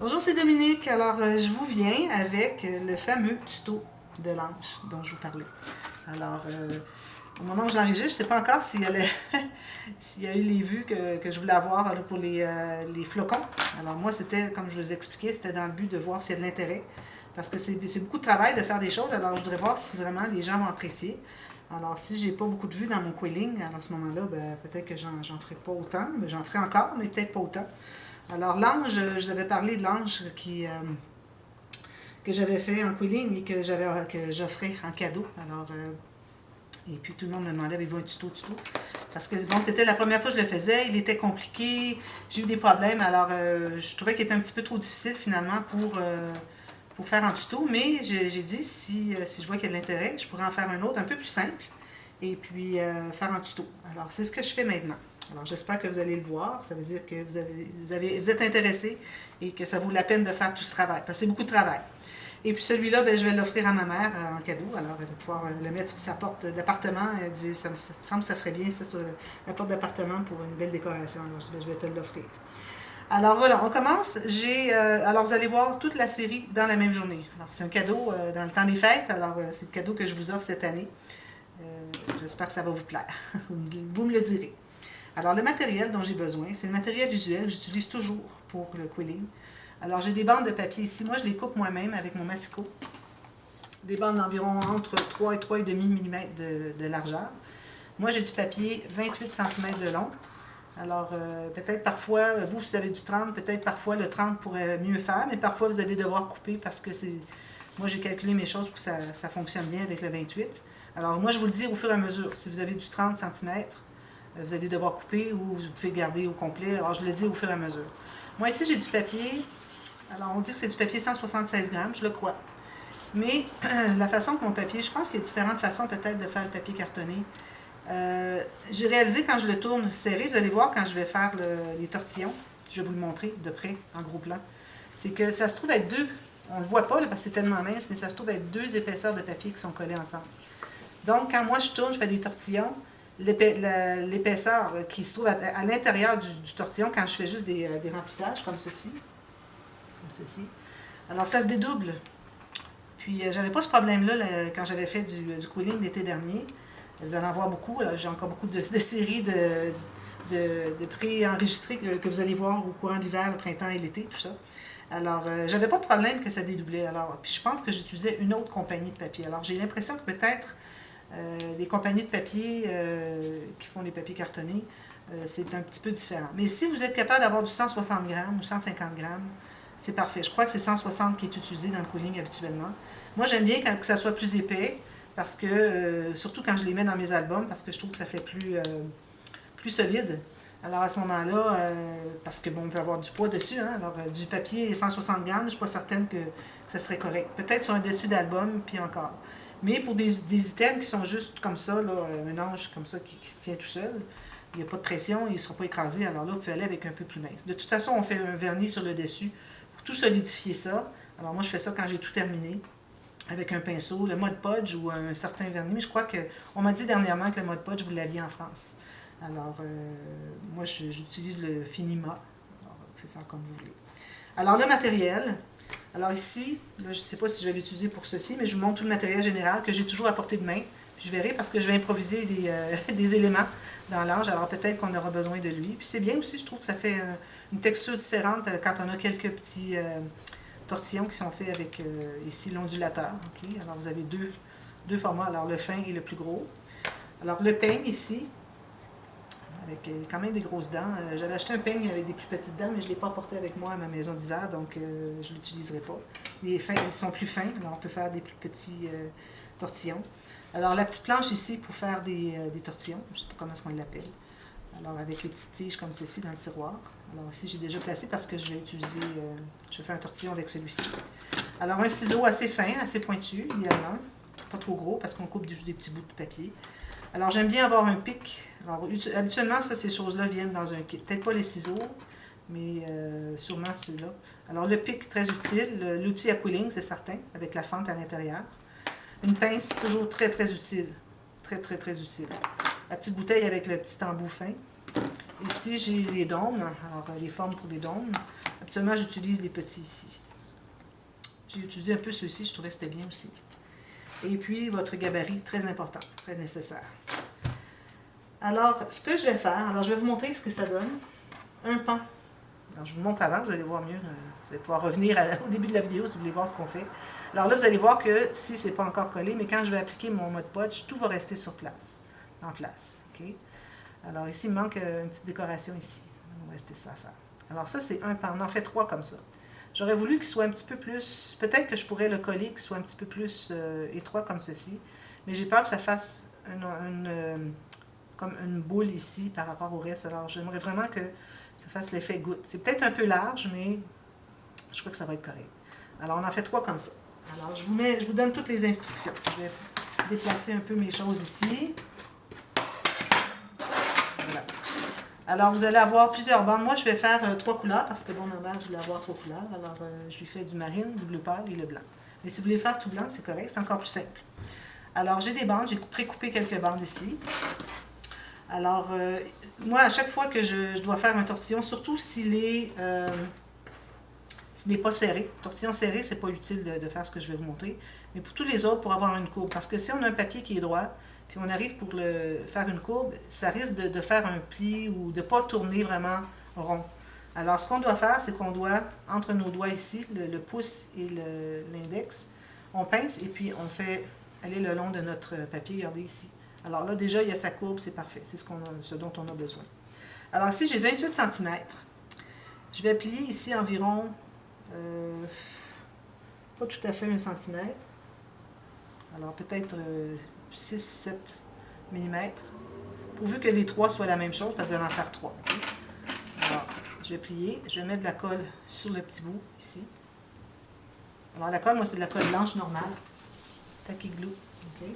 Bonjour, c'est Dominique. Alors, je vous viens avec le fameux tuto de l'ange dont je vous parlais. Alors, au moment où je l'enregistre, je ne sais pas encore s'il y a eu les vues que je voulais avoir là, pour les flocons. Alors, moi, c'était, comme je vous expliquais, c'était dans le but de voir s'il y a de l'intérêt. Parce que c'est beaucoup de travail de faire des choses. Alors, je voudrais voir si vraiment les gens vont apprécier. Alors, si j'ai pas beaucoup de vues dans mon quilling, à ce moment-là, ben, peut-être que j'en ferai pas autant. Mais j'en ferai encore, mais peut-être pas autant. Alors, l'ange, je vous avais parlé de l'ange que j'avais fait en quilling et que j'offrais en cadeau. Alors, et puis tout le monde me demandait, avez-vous un tuto? Parce que, bon, c'était la première fois que je le faisais, il était compliqué, j'ai eu des problèmes, alors je trouvais qu'il était un petit peu trop difficile finalement pour faire un tuto, mais j'ai dit, si je vois qu'il y a de l'intérêt, je pourrais en faire un autre un peu plus simple et puis faire un tuto. Alors, c'est ce que je fais maintenant. Alors, j'espère que vous allez le voir. Ça veut dire que vous êtes intéressé et que ça vaut la peine de faire tout ce travail. Parce que c'est beaucoup de travail. Et puis celui-là, ben, je vais l'offrir à ma mère en cadeau. Alors, elle va pouvoir le mettre sur sa porte d'appartement. Elle dit, ça me semble que ça ferait bien ça sur la porte d'appartement pour une belle décoration. Alors, je dis, ben, je vais te l'offrir. Alors voilà, on commence. Alors vous allez voir toute la série dans la même journée. Alors c'est un cadeau dans le temps des fêtes. Alors c'est le cadeau que je vous offre cette année. J'espère que ça va vous plaire. Vous me le direz. Alors, le matériel dont j'ai besoin, c'est le matériel usuel que j'utilise toujours pour le quilling. Alors, j'ai des bandes de papier ici. Moi, je les coupe moi-même avec mon massicot. Des bandes d'environ entre 3 et 3,5 mm de largeur. Moi, j'ai du papier 28 cm de long. Alors, peut-être parfois, vous avez du 30, peut-être parfois le 30 pourrait mieux faire, mais parfois, vous allez devoir couper parce que c'est... Moi, j'ai calculé mes choses pour que ça fonctionne bien avec le 28. Alors, moi, je vous le dis au fur et à mesure. Si vous avez du 30 cm, vous allez devoir couper ou vous pouvez garder au complet. Alors, je le dis au fur et à mesure. Moi, ici, j'ai du papier. Alors, on dit que c'est du papier 176 grammes, je le crois. Mais la façon que mon papier, je pense qu'il y a différentes façons peut-être de faire le papier cartonné. J'ai réalisé quand je le tourne serré, vous allez voir quand je vais faire les tortillons, je vais vous le montrer de près, en gros plan, c'est que ça se trouve être deux, on ne le voit pas là, parce que c'est tellement mince, mais ça se trouve être deux épaisseurs de papier qui sont collés ensemble. Donc, quand moi je tourne, je fais des tortillons, l'épaisseur qui se trouve à l'intérieur du tortillon, quand je fais juste des remplissages comme ceci, alors ça se dédouble. Puis, j'avais pas ce problème-là quand j'avais fait du quilling l'été dernier. Vous allez en voir beaucoup. J'ai encore beaucoup de séries de pré-enregistrés que vous allez voir au courant de l'hiver, le printemps et l'été, tout ça. Alors, j'avais pas de problème que ça dédoublait. Alors, puis je pense que j'utilisais une autre compagnie de papier. Alors, j'ai l'impression que peut-être les compagnies de papier qui font les papiers cartonnés, c'est un petit peu différent. Mais si vous êtes capable d'avoir du 160 grammes ou 150 grammes, c'est parfait. Je crois que c'est 160 qui est utilisé dans le quilling habituellement. Moi, j'aime bien que ça soit plus épais, parce que, surtout quand je les mets dans mes albums, parce que je trouve que ça fait plus solide. Alors à ce moment-là, parce que bon, on peut avoir du poids dessus, hein, alors du papier 160 grammes, je ne suis pas certaine que ça serait correct. Peut-être sur un dessus d'album, puis encore. Mais pour des items qui sont juste comme ça, là, un ange comme ça qui se tient tout seul, il n'y a pas de pression, il ne sera pas écrasé, alors là, vous pouvez aller avec un peu plus mince. De toute façon, on fait un vernis sur le dessus pour tout solidifier ça. Alors moi, je fais ça quand j'ai tout terminé, avec un pinceau, le Mod Podge ou un certain vernis. Mais je crois qu'on m'a dit dernièrement que le Mod Podge, vous l'aviez en France. Alors, moi, j'utilise le Finima. Alors, vous pouvez faire comme vous voulez. Alors, le matériel. Alors ici, là, je ne sais pas si je vais l'utiliser pour ceci, mais je vous montre tout le matériel général que j'ai toujours à portée de main. Puis je verrai parce que je vais improviser des éléments dans l'ange. Alors peut-être qu'on aura besoin de lui. Puis c'est bien aussi, je trouve que ça fait une texture différente quand on a quelques petits tortillons qui sont faits avec ici l'ondulateur. Okay? Alors vous avez deux formats, alors le fin et le plus gros. Alors le peigne ici, avec quand même des grosses dents. J'avais acheté un peigne avec des plus petites dents, mais je ne l'ai pas apporté avec moi à ma maison d'hiver, donc je ne l'utiliserai pas. Les fins, ils sont plus fins, alors on peut faire des plus petits tortillons. Alors la petite planche ici pour faire des tortillons, je ne sais pas comment est-ce qu'on l'appelle. Alors avec les petites tiges comme ceci dans le tiroir. Alors ici j'ai déjà placé parce que je vais utiliser, je vais faire un tortillon avec celui-ci. Alors un ciseau assez fin, assez pointu, idéalement, pas trop gros parce qu'on coupe juste des petits bouts de papier. Alors j'aime bien avoir un pic. Alors habituellement ça, ces choses-là viennent dans un kit. Peut-être pas les ciseaux, mais sûrement ceux-là. Alors le pic très utile, l'outil à quilling c'est certain, avec la fente à l'intérieur. Une pince toujours très très utile, très très très utile. La petite bouteille avec le petit embout fin. ici, j'ai les dômes, alors les formes pour les dômes. Habituellement, j'utilise les petits ici. J'ai utilisé un peu ceux-ci, je trouvais que c'était bien aussi. Et puis, votre gabarit, très important, très nécessaire. Alors, ce que je vais faire, alors je vais vous montrer ce que ça donne. Un pan. Alors, je vous montre avant, vous allez voir mieux. Vous allez pouvoir revenir au début de la vidéo si vous voulez voir ce qu'on fait. Alors là, vous allez voir que si c'est pas encore collé, mais quand je vais appliquer mon Mod Podge, tout va rester sur place, en place. Okay? Alors ici, il me manque une petite décoration ici. Il va rester ça à faire. Alors ça, c'est un pan. On en fait 3 comme ça. J'aurais voulu qu'il soit un petit peu plus... Peut-être que je pourrais le coller, qu'il soit un petit peu plus étroit comme ceci. Mais j'ai peur que ça fasse comme une boule ici par rapport au reste. Alors j'aimerais vraiment que ça fasse l'effet goutte. C'est peut-être un peu large, mais je crois que ça va être correct. Alors on en fait 3 comme ça. Alors je vous donne toutes les instructions. Je vais déplacer un peu mes choses ici. Voilà. Alors, vous allez avoir plusieurs bandes. Moi, je vais faire 3 couleurs parce que, bon, ma mère, je voulais avoir 3 couleurs. Alors, je lui fais du marine, du bleu pâle et le blanc. Mais si vous voulez faire tout blanc, c'est correct. C'est encore plus simple. Alors, j'ai des bandes. J'ai précoupé quelques bandes ici. Alors, moi, à chaque fois que je dois faire un tortillon, surtout s'il n'est pas serré. Tortillon serré, c'est pas utile de faire ce que je vais vous montrer. Mais pour tous les autres, pour avoir une courbe. Parce que si on a un papier qui est droit, puis on arrive pour faire une courbe, ça risque de faire un pli ou de ne pas tourner vraiment rond. Alors, ce qu'on doit faire, c'est qu'on doit, entre nos doigts ici, le pouce et l'index, on pince et puis on fait aller le long de notre papier. Regardez ici. Alors là, déjà, il y a sa courbe, c'est parfait. C'est ce dont on a besoin. Alors ici, j'ai 28 cm. Je vais plier ici environ, pas tout à fait 1 cm. Alors peut-être 6-7 mm, pourvu que les 3 soient la même chose, parce que vous allez en faire 3. Okay? Alors, je vais plier, je vais mettre de la colle sur le petit bout, ici. Alors, la colle, moi, c'est de la colle blanche normale, tacky glue. Okay?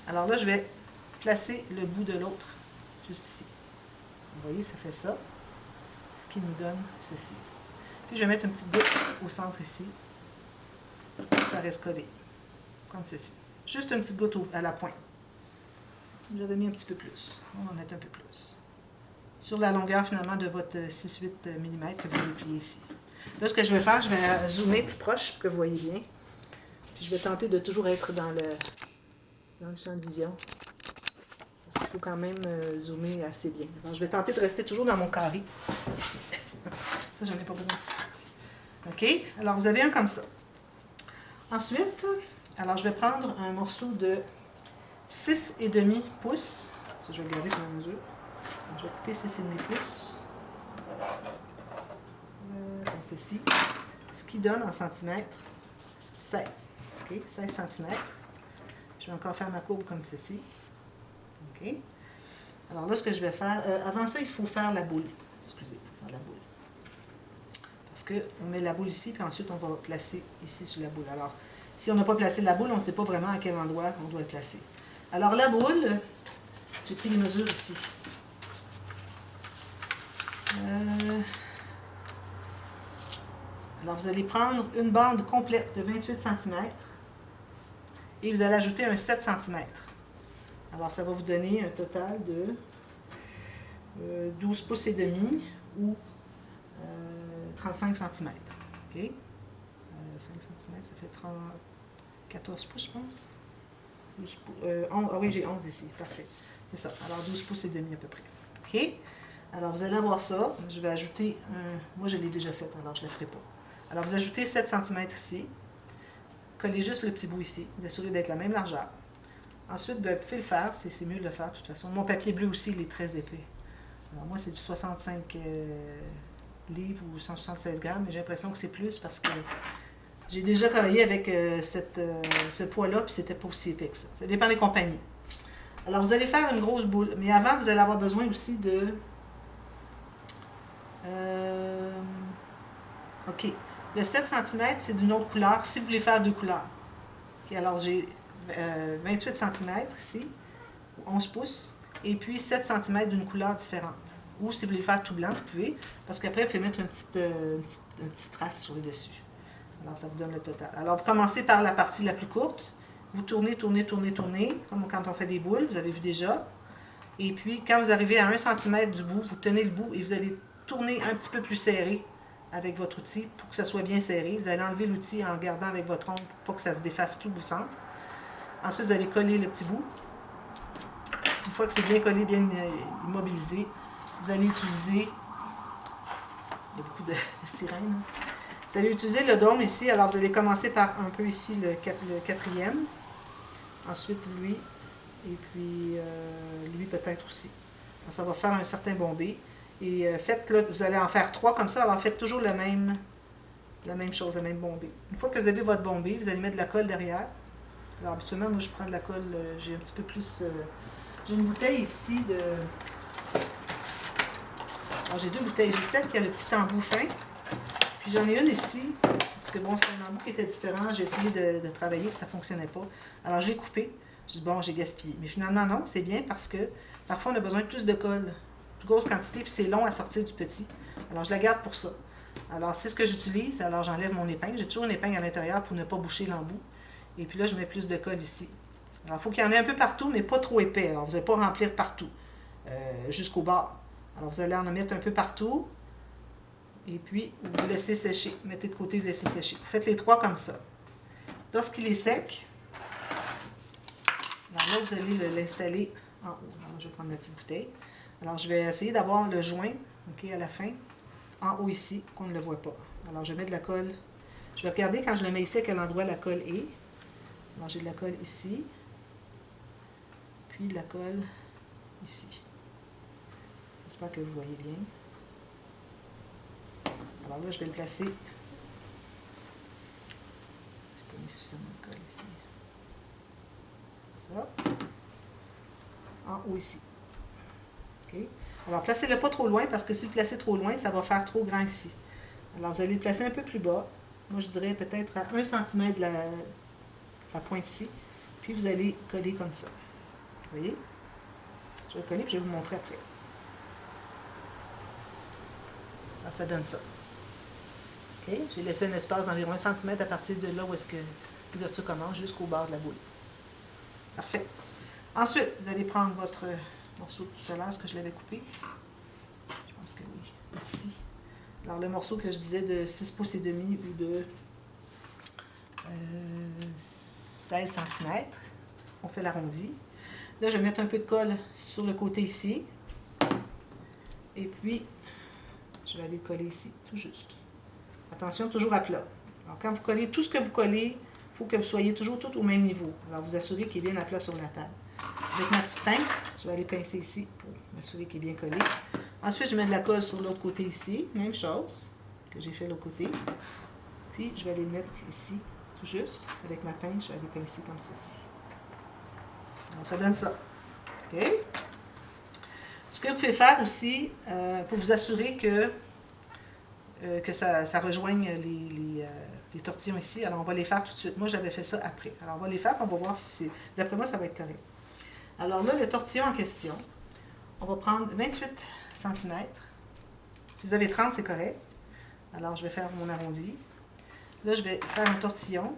Alors là, je vais placer le bout de l'autre, juste ici. Vous voyez, ça fait ça, ce qui nous donne ceci. Puis, je vais mettre une petite goutte au centre ici, pour que ça reste collé, comme ceci. Juste une petite goutte à la pointe. J'avais mis un petit peu plus. On va en mettre un peu plus. Sur la longueur, finalement, de votre 6-8 mm que vous allez plier ici. Là, ce que je vais faire, je vais zoomer plus proche pour que vous voyez bien. Puis je vais tenter de toujours être dans le champ de vision. Parce qu'il faut quand même zoomer assez bien. Alors, je vais tenter de rester toujours dans mon carré. Ici. Ça, j'en ai pas besoin tout de suite. OK? Alors, vous avez un comme ça. Ensuite... Alors, je vais prendre un morceau de 6,5 pouces. Ça, je vais le garder pour la mesure. Alors, je vais couper 6,5 pouces. Comme ceci. Ce qui donne en centimètres 16. OK? 16 cm. Je vais encore faire ma courbe comme ceci. OK? Alors là, ce que je vais faire... avant ça, il faut faire la boule. Excusez, il faut faire la boule. Parce qu'on met la boule ici, puis ensuite, on va placer ici sur la boule. Alors, si on n'a pas placé la boule, on ne sait pas vraiment à quel endroit on doit le placer. Alors la boule, j'ai pris les mesures ici. Alors vous allez prendre une bande complète de 28 cm et vous allez ajouter un 7 cm. Alors ça va vous donner un total de 12 pouces et demi ou 35 cm. OK? 5 cm, ça fait 14 pouces, je pense. 12 pouces, ah oui, j'ai 11 ici, parfait. C'est ça, alors 12 pouces et demi à peu près. OK? Alors, vous allez avoir ça. Je vais ajouter un... Moi, je l'ai déjà fait, alors je ne le ferai pas. Alors, vous ajoutez 7 cm ici. Collez juste le petit bout ici. Vous assurez d'être la même largeur. Ensuite, ben, vous pouvez le faire. C'est mieux de le faire, de toute façon. Mon papier bleu aussi, il est très épais. Alors, moi, c'est du 65 livres ou 176 grammes, mais j'ai l'impression que c'est plus parce que j'ai déjà travaillé avec ce poids-là, puis c'était pas aussi épais que ça. Ça dépend des compagnies. Alors, vous allez faire une grosse boule, mais avant, vous allez avoir besoin aussi de... OK. Le 7 cm, c'est d'une autre couleur, si vous voulez faire deux couleurs. Okay, alors, j'ai 28 cm ici, 11 pouces, et puis 7 cm d'une couleur différente. Ou si vous voulez faire tout blanc, vous pouvez, parce qu'après, vous pouvez mettre une petite trace sur le dessus. Alors, ça vous donne le total. Alors, vous commencez par la partie la plus courte. Vous tournez, tournez, tournez, tournez, comme quand on fait des boules, vous avez vu déjà. Et puis, quand vous arrivez à 1 cm du bout, vous tenez le bout et vous allez tourner un petit peu plus serré avec votre outil pour que ça soit bien serré. Vous allez enlever l'outil en gardant avec votre ongle pour pas que ça se défasse tout au centre. Ensuite, vous allez coller le petit bout. Une fois que c'est bien collé, bien immobilisé, vous allez utiliser... Il y a beaucoup de sirènes. Vous allez utiliser le dôme ici. Alors, vous allez commencer par un peu ici le quatrième. Ensuite, lui. Et puis, lui peut-être aussi. Alors, ça va faire un certain bombé. Et faites, là, vous allez en faire 3 comme ça. Alors, faites toujours la même chose, le même bombé. Une fois que vous avez votre bombé, vous allez mettre de la colle derrière. Alors, habituellement, moi, je prends de la colle. J'ai un petit peu plus... j'ai une bouteille ici de... Alors, j'ai 2 bouteilles. J'ai celle qui a le petit embout fin. Puis j'en ai une ici, parce que bon, c'est un embout qui était différent. J'ai essayé de travailler, puis ça ne fonctionnait pas. Alors, je l'ai coupé. Je dis, bon, j'ai gaspillé. Mais finalement, non, c'est bien parce que parfois, on a besoin de plus de colle. Plus grosse quantité, puis c'est long à sortir du petit. Alors, je la garde pour ça. Alors, c'est ce que j'utilise. Alors, j'enlève mon épingle. J'ai toujours une épingle à l'intérieur pour ne pas boucher l'embout. Et puis là, je mets plus de colle ici. Alors, il faut qu'il y en ait un peu partout, mais pas trop épais. Alors, vous n'allez pas remplir partout, jusqu'au bord. Alors, vous allez en mettre un peu partout. Et puis, vous laissez sécher. Mettez de côté, vous laissez sécher. Faites les 3 comme ça. Lorsqu'il est sec, alors là, vous allez l'installer en haut. Alors, je vais prendre ma petite bouteille. Alors, je vais essayer d'avoir le joint, OK, à la fin, en haut ici, qu'on ne le voit pas. Alors, je mets de la colle. Je vais regarder quand je le mets ici à quel endroit la colle est. Alors, j'ai de la colle ici. Puis de la colle ici. J'espère que vous voyez bien. Alors là, je vais le placer. Je n'ai pas mis suffisamment de colle ici. Ça. En haut ici. OK? Alors, placez-le pas trop loin parce que si vous le placez trop loin, ça va faire trop grand ici. Alors, vous allez le placer un peu plus bas. Moi, je dirais peut-être à 1 cm de la pointe ici. Puis, vous allez coller comme ça. Vous voyez? Je vais coller et je vais vous montrer après. Alors, ça donne ça. Okay. J'ai laissé un espace d'environ 1 cm à partir de là où est-ce que l'ouverture commence jusqu'au bord de la boule. Parfait. Ensuite, vous allez prendre votre morceau de tout à l'heure, ce que je l'avais coupé. Je pense que oui, ici. Alors, le morceau que je disais de 6 pouces et demi ou de 16 cm, on fait l'arrondi. Là, je vais mettre un peu de colle sur le côté ici. Et puis, je vais aller le coller ici, tout juste. Attention, toujours à plat. Alors, quand vous collez, tout ce que vous collez, il faut que vous soyez toujours tout au même niveau. Alors, vous assurez qu'il est bien à plat sur la table. Avec ma petite pince, je vais aller pincer ici pour m'assurer qu'il est bien collé. Ensuite, je mets de la colle sur l'autre côté ici. Même chose que j'ai fait de l'autre côté. Puis, je vais aller le mettre ici, tout juste. Avec ma pince, je vais aller pincer comme ceci. Alors, ça donne ça. OK? Ce que vous pouvez faire aussi, pour vous assurer que ça rejoigne les tortillons ici. Alors, on va les faire tout de suite. Moi, j'avais fait ça après. Alors, on va les faire, on va voir si c'est... D'après moi, ça va être correct. Alors là, le tortillon en question, on va prendre 28 cm. Si vous avez 30, c'est correct. Alors, je vais faire mon arrondi. Là, je vais faire un tortillon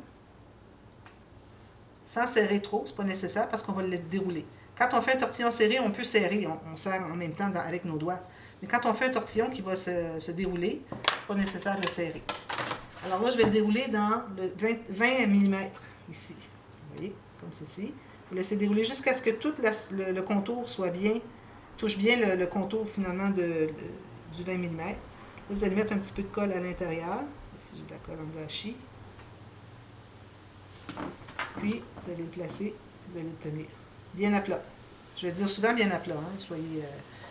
sans serrer trop. C'est pas nécessaire parce qu'on va le dérouler. Quand on fait un tortillon serré, on peut serrer. On serre en même temps avec nos doigts. Mais quand on fait un tortillon qui va se dérouler, c'est pas nécessaire de le serrer. Alors là, je vais le dérouler dans le 20 mm ici. Vous voyez, comme ceci. Vous laissez dérouler jusqu'à ce que tout le contour soit bien, touche bien le contour finalement du 20 mm. Là, vous allez mettre un petit peu de colle à l'intérieur. Ici, j'ai de la colle en gâchis. Puis, vous allez le placer, vous allez le tenir bien à plat. Je vais dire souvent bien à plat, hein, soyez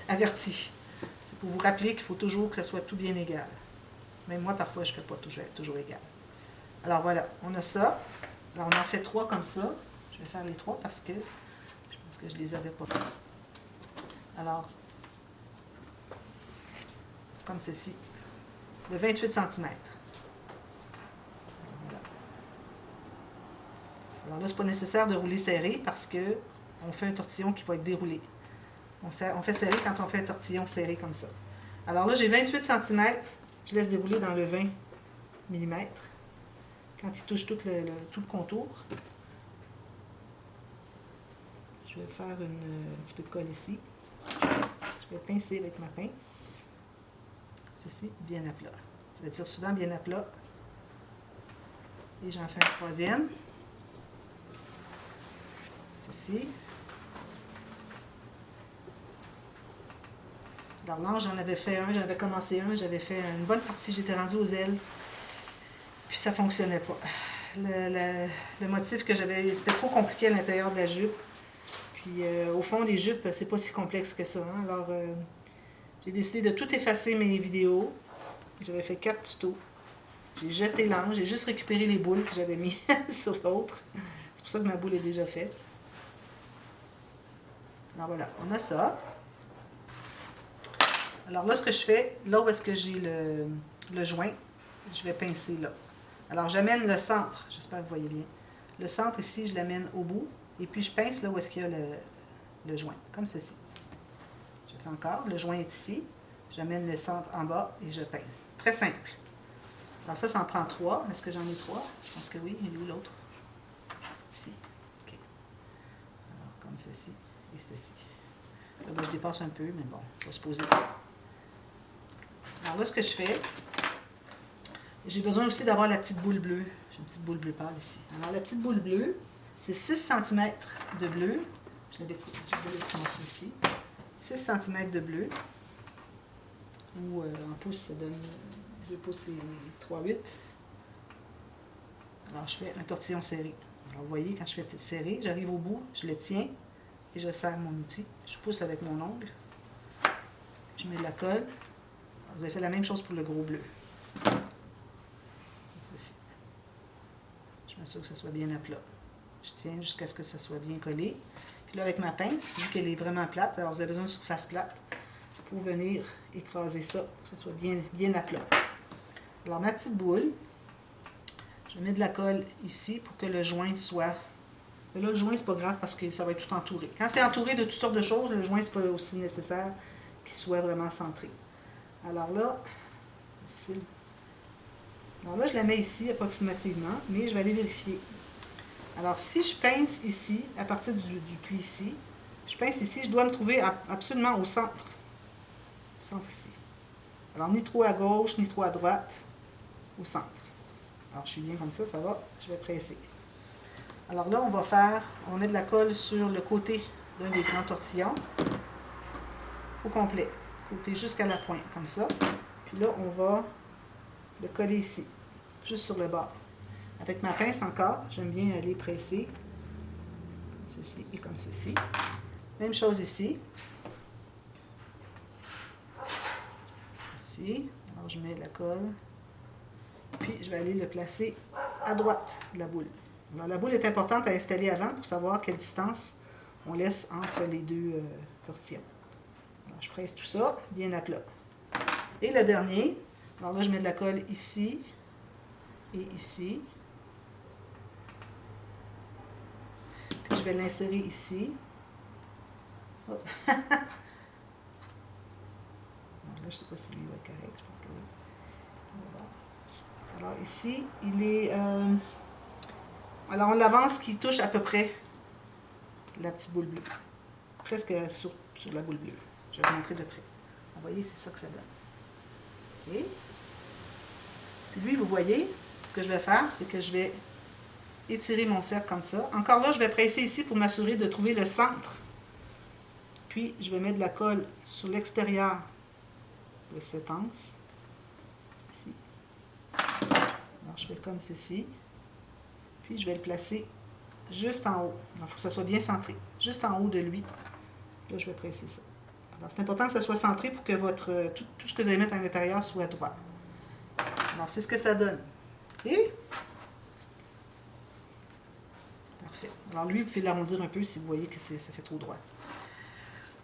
avertis. C'est pour vous rappeler qu'il faut toujours que ça soit tout bien égal. Même moi, parfois, je ne fais pas toujours égal. Alors voilà, on a ça. Alors, on en fait 3 comme ça. Je vais faire les 3 parce que je pense que je ne les avais pas fait. Alors, comme ceci, de 28 cm. Voilà. Alors là, ce n'est pas nécessaire de rouler serré parce qu'on fait un tortillon qui va être déroulé. On fait serré quand on fait un tortillon serré comme ça. Alors là, j'ai 28 cm. Je laisse dérouler dans le 20 mm. Quand il touche tout le contour, je vais faire un petit peu de colle ici. Je vais pincer avec ma pince. Ceci, bien à plat. Je le tire souvent bien à plat. Et j'en fais un troisième. Ceci. Alors là, j'en avais fait un, j'avais commencé un, j'avais fait une bonne partie, j'étais rendue aux ailes. Puis ça fonctionnait pas. Le motif que j'avais, c'était trop compliqué à l'intérieur de la jupe. Puis au fond des jupes, c'est pas si complexe que ça. Hein? Alors j'ai décidé de tout effacer mes vidéos. J'avais fait 4 tutos. J'ai jeté l'ange, j'ai juste récupéré les boules que j'avais mis sur l'autre. C'est pour ça que ma boule est déjà faite. Alors voilà, on a ça. Alors là, ce que je fais, là où est-ce que j'ai le joint, je vais pincer là. Alors j'amène le centre, j'espère que vous voyez bien. Le centre ici, je l'amène au bout. Et puis je pince là où est-ce qu'il y a le joint, comme ceci. Je fais encore, le joint est ici. J'amène le centre en bas et je pince. Très simple. Alors ça en prend 3. Est-ce que j'en ai 3? Je pense que oui. Il est où l'autre? Ici. OK. Alors comme ceci et ceci. Là, ben, je dépasse un peu, mais bon, on va se poser. Alors là, ce que je fais, j'ai besoin aussi d'avoir la petite boule bleue. J'ai une petite boule bleue pâle ici. Alors la petite boule bleue, c'est 6 cm de bleu. Je l'avais coupé, j'ai le petit morceau ici. 6 cm de bleu. Ou en pouces, ça donne 2 pouces et 3/8. Alors je fais un tortillon serré. Alors vous voyez, quand je fais serré, j'arrive au bout, je le tiens et je serre mon outil. Je pousse avec mon ongle. Je mets de la colle. Vous avez fait la même chose pour le gros bleu. Comme ceci. Je m'assure que ce soit bien à plat. Je tiens jusqu'à ce que ce soit bien collé. Puis là, avec ma pince, vu qu'elle est vraiment plate, alors vous avez besoin de surface plate pour venir écraser ça, pour que ce soit bien à plat. Alors, ma petite boule, je mets de la colle ici pour que le joint soit... Mais là, le joint, c'est pas grave parce que ça va être tout entouré. Quand c'est entouré de toutes sortes de choses, le joint, c'est pas aussi nécessaire qu'il soit vraiment centré. Alors là, difficile. Alors là, je la mets ici approximativement, mais je vais aller vérifier. Alors, si je pince ici, à partir du pli ici, je pince ici, je dois me trouver absolument au centre. Au centre ici. Alors, ni trop à gauche, ni trop à droite, au centre. Alors, je suis bien comme ça va. Je vais presser. Alors là, on met de la colle sur le côté d'un des grands tortillons, au complet, côté jusqu'à la pointe, comme ça. Puis là, on va le coller ici, juste sur le bord. Avec ma pince encore, j'aime bien aller presser, comme ceci et comme ceci. Même chose ici. Ici, alors je mets la colle, puis je vais aller le placer à droite de la boule. Alors, la boule est importante à installer avant pour savoir quelle distance on laisse entre les deux tortillons. Alors, je presse tout ça bien à plat. Et le dernier, alors là, je mets de la colle ici et ici. Puis je vais l'insérer ici. Hop. Alors là, je ne sais pas si lui va être correct, je pense que oui. Alors ici, il est... alors on l'avance qui touche à peu près la petite boule bleue. Presque sur la boule bleue. Je vais vous montrer de près. Vous voyez, c'est ça que ça donne. OK. Puis lui, vous voyez, ce que je vais faire, c'est que je vais étirer mon cercle comme ça. Encore là, je vais presser ici pour m'assurer de trouver le centre. Puis, je vais mettre de la colle sur l'extérieur de cette anse. Ici. Alors, je fais comme ceci. Puis, je vais le placer juste en haut. Il faut que ça soit bien centré. Juste en haut de lui. Là, je vais presser ça. Alors, c'est important que ça soit centré pour que tout ce que vous allez mettre à l'intérieur soit droit. Alors, c'est ce que ça donne. OK? Parfait. Alors, lui, vous pouvez l'arrondir un peu si vous voyez que ça fait trop droit.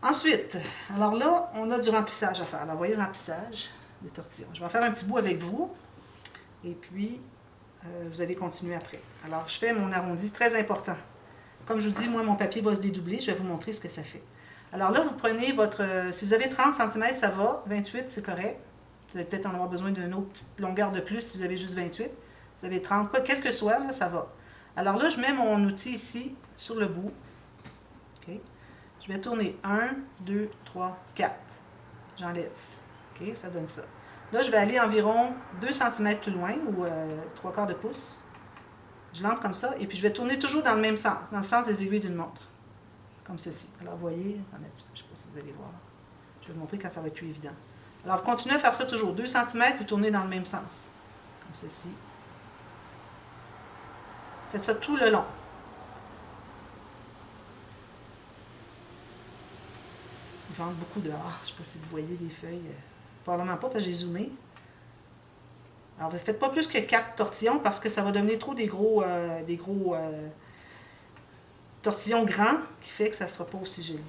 Ensuite, alors là, on a du remplissage à faire. Alors, voyez le remplissage des tortillons. Je vais en faire un petit bout avec vous. Et puis, vous allez continuer après. Alors, je fais mon arrondi très important. Comme je vous dis, moi, mon papier va se dédoubler. Je vais vous montrer ce que ça fait. Alors là, vous prenez votre... si vous avez 30 cm, ça va. 28, c'est correct. Vous allez peut-être en avoir besoin d'une autre petite longueur de plus si vous avez juste 28. Vous avez 30, quoi, quel que soit, là, ça va. Alors là, je mets mon outil ici, sur le bout. OK. Je vais tourner 1, 2, 3, 4. J'enlève. OK, ça donne ça. Là, je vais aller environ 2 cm plus loin, ou 3/4 de pouce. Je l'entre comme ça, et puis je vais tourner toujours dans le même sens, dans le sens des aiguilles d'une montre. Comme ceci. Alors, vous voyez, attendez un petit peu, je ne sais pas si vous allez voir. Je vais vous montrer quand ça va être plus évident. Alors, vous continuez à faire ça toujours, 2 cm, puis tournez dans le même sens. Comme ceci. Faites ça tout le long. Ils vendent beaucoup dehors. Je ne sais pas si vous voyez les feuilles. Probablement pas, parce que j'ai zoomé. Alors, ne faites pas plus que 4 tortillons, parce que ça va devenir trop des gros tortillons grands, qui fait que ça ne sera pas aussi joli.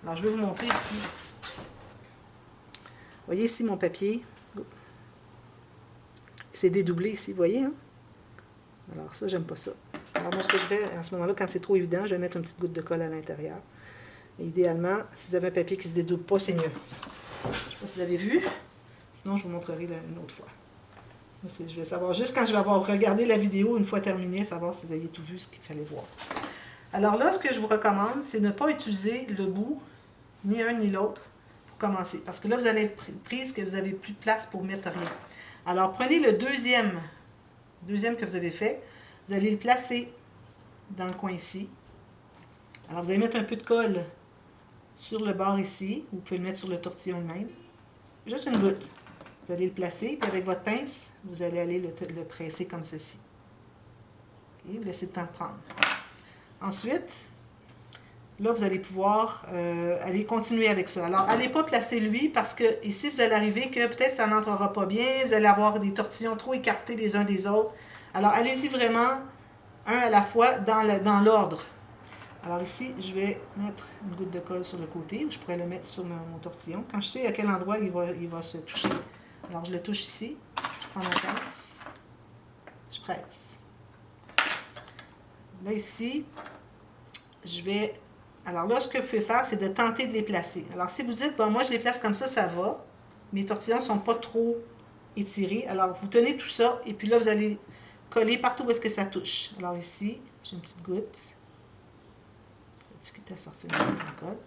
Alors, je vais vous montrer ici. Vous voyez ici mon papier. C'est dédoublé ici, vous voyez, hein? Alors ça, j'aime pas ça. Alors moi, ce que je fais, à ce moment-là, quand c'est trop évident, je vais mettre une petite goutte de colle à l'intérieur. Et idéalement, si vous avez un papier qui ne se dédouble pas, c'est mieux. Je ne sais pas si vous avez vu. Sinon, je vous montrerai une autre fois. Je vais savoir, juste quand je vais avoir regardé la vidéo, une fois terminée, savoir si vous aviez tout vu ce qu'il fallait voir. Alors là, ce que je vous recommande, c'est ne pas utiliser le bout, ni un ni l'autre, pour commencer. Parce que là, vous allez être prise que vous n'avez plus de place pour mettre rien. Alors, prenez le deuxième que vous avez fait. Vous allez le placer dans le coin ici. Alors, vous allez mettre un peu de colle sur le bord ici. Vous pouvez le mettre sur le tortillon même. Juste une goutte. Vous allez le placer, puis avec votre pince, vous allez aller le presser comme ceci. Okay, vous laissez le temps de prendre. Ensuite, là, vous allez pouvoir aller continuer avec ça. Alors, allez pas placer lui, parce que ici, vous allez arriver que peut-être ça n'entrera pas bien, vous allez avoir des tortillons trop écartés les uns des autres. Alors, allez-y vraiment un à la fois dans l'ordre. Alors ici, je vais mettre une goutte de colle sur le côté, ou je pourrais le mettre sur mon tortillon. Quand je sais à quel endroit il va se toucher. Alors, je le touche ici, je prends ma pince, je presse. Là, ici, je vais... Alors là, ce que vous pouvez faire, c'est de tenter de les placer. Alors, si vous dites, bon, moi, je les place comme ça va. Mes tortillons ne sont pas trop étirés. Alors, vous tenez tout ça, et puis là, vous allez coller partout où est-ce que ça touche. Alors ici, j'ai une petite goutte. Je vais discuter à sortir de la colle.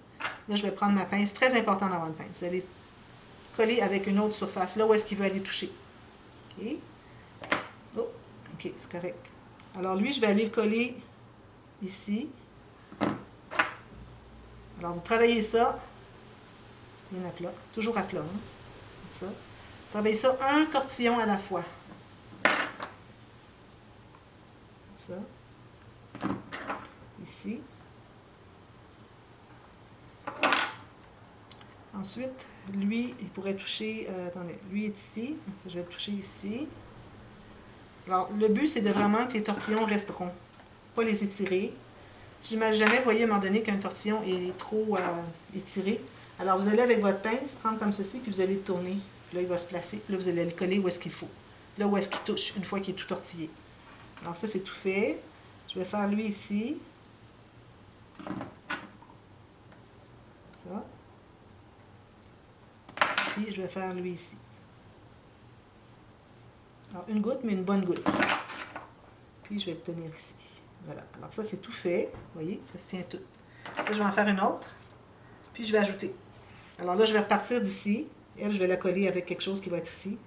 Là, je vais prendre ma pince. Très important d'avoir une pince. Vous allez coller avec une autre surface, là où est-ce qu'il veut aller toucher. OK. Oh, OK, c'est correct. Alors lui, je vais aller le coller ici. Alors, vous travaillez ça, bien à plat, toujours à plat, hein, comme ça. Travaillez ça un tortillon à la fois. Ça. Ici. Ensuite, lui, il pourrait toucher, attendez, lui est ici, je vais le toucher ici. Alors, le but, c'est de vraiment que les tortillons resteront, pas les étirer. Si jamais vous voyez à un moment donné qu'un tortillon est trop étiré, alors vous allez avec votre pince, prendre comme ceci, puis vous allez le tourner. Puis là, il va se placer. Puis là, vous allez le coller où est-ce qu'il faut. Là où est-ce qu'il touche, une fois qu'il est tout tortillé. Alors ça, c'est tout fait. Je vais faire lui ici. Ça. Puis je vais faire lui ici. Alors, une goutte, mais une bonne goutte. Puis je vais le tenir ici. Voilà. Alors ça, c'est tout fait. Vous voyez, ça se tient tout. Là, je vais en faire une autre. Puis je vais ajouter. Alors là, je vais repartir d'ici. Elle, je vais la coller avec quelque chose qui va être ici.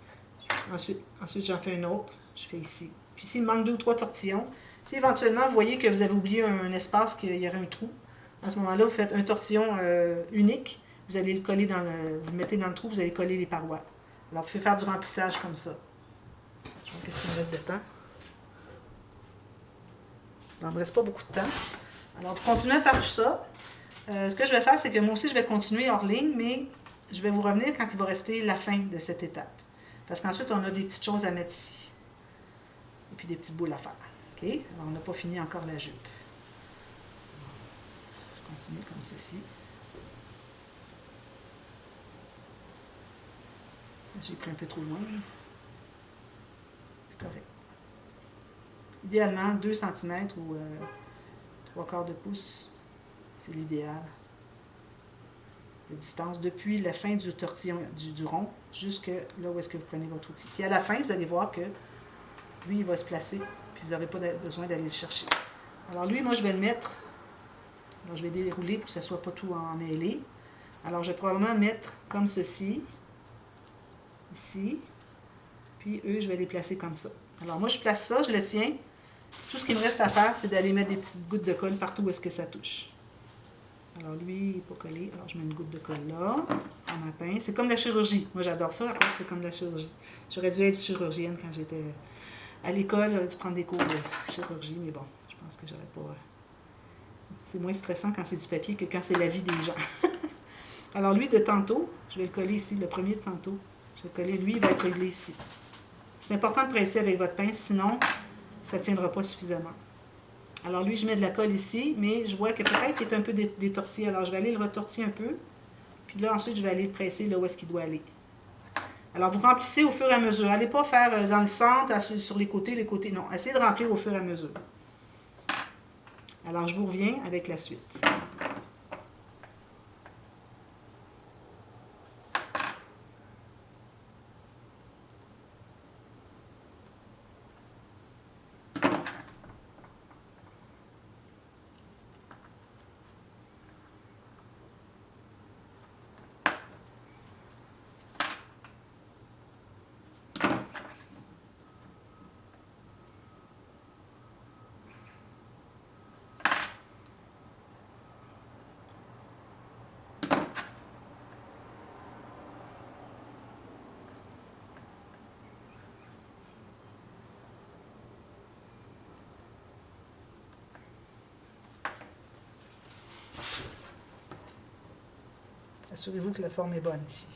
Ensuite j'en fais une autre. Je fais ici. Puis s'il manque 2 ou 3 tortillons, si éventuellement vous voyez que vous avez oublié un espace, qu'il y aurait un trou, à ce moment-là, vous faites un tortillon unique. Vous allez le coller vous le mettez dans le trou, vous allez coller les parois. Alors, vous pouvez faire du remplissage comme ça. Je vois qu'est-ce qu'il me reste de temps. Il ne me reste pas beaucoup de temps. Alors, vous continuez à faire tout ça. Ce que je vais faire, c'est que moi aussi, je vais continuer hors ligne, mais je vais vous revenir quand il va rester la fin de cette étape. Parce qu'ensuite, on a des petites choses à mettre ici. Et puis des petites boules à faire. OK? Alors, on n'a pas fini encore la jupe. Je continue comme ceci. J'ai pris un peu trop loin. C'est correct. Idéalement, 2 cm ou 3/4 de pouce, c'est l'idéal. De distance depuis la fin du tortillon, du rond, jusque là où est-ce que vous prenez votre outil. Puis à la fin, vous allez voir que lui, il va se placer, puis vous n'aurez pas besoin d'aller le chercher. Alors lui, moi, je vais le mettre Alors, je vais dérouler pour que ça ne soit pas tout emmêlé. Alors, je vais probablement mettre comme ceci, ici, puis eux, je vais les placer comme ça. Alors, moi, je place ça, je le tiens. Tout ce qu'il me reste à faire, c'est d'aller mettre des petites gouttes de colle partout où est-ce que ça touche. Alors, lui, il n'est pas collé. Alors, je mets une goutte de colle là, en ma pince. C'est comme la chirurgie. Moi, j'adore ça, après, c'est comme la chirurgie. J'aurais dû être chirurgienne quand j'étais à l'école. J'aurais dû prendre des cours de chirurgie, mais bon, je pense que j'aurais pas... C'est moins stressant quand c'est du papier que quand c'est la vie des gens. Alors, lui, de tantôt, je vais le coller ici, le premier de tantôt. Je vais le coller, lui, il va être réglé ici. C'est important de presser avec votre pince, sinon, ça ne tiendra pas suffisamment. Alors, lui, je mets de la colle ici, mais je vois que peut-être qu'il est un peu détortillé. Alors, je vais aller le retortiller un peu. Puis là, ensuite, je vais aller le presser là où est-ce qu'il doit aller. Alors, vous remplissez au fur et à mesure. Allez pas faire dans le centre, sur les côtés. Non, essayez de remplir au fur et à mesure. Alors, je vous reviens avec la suite. Assurez-vous que la forme est bonne ici.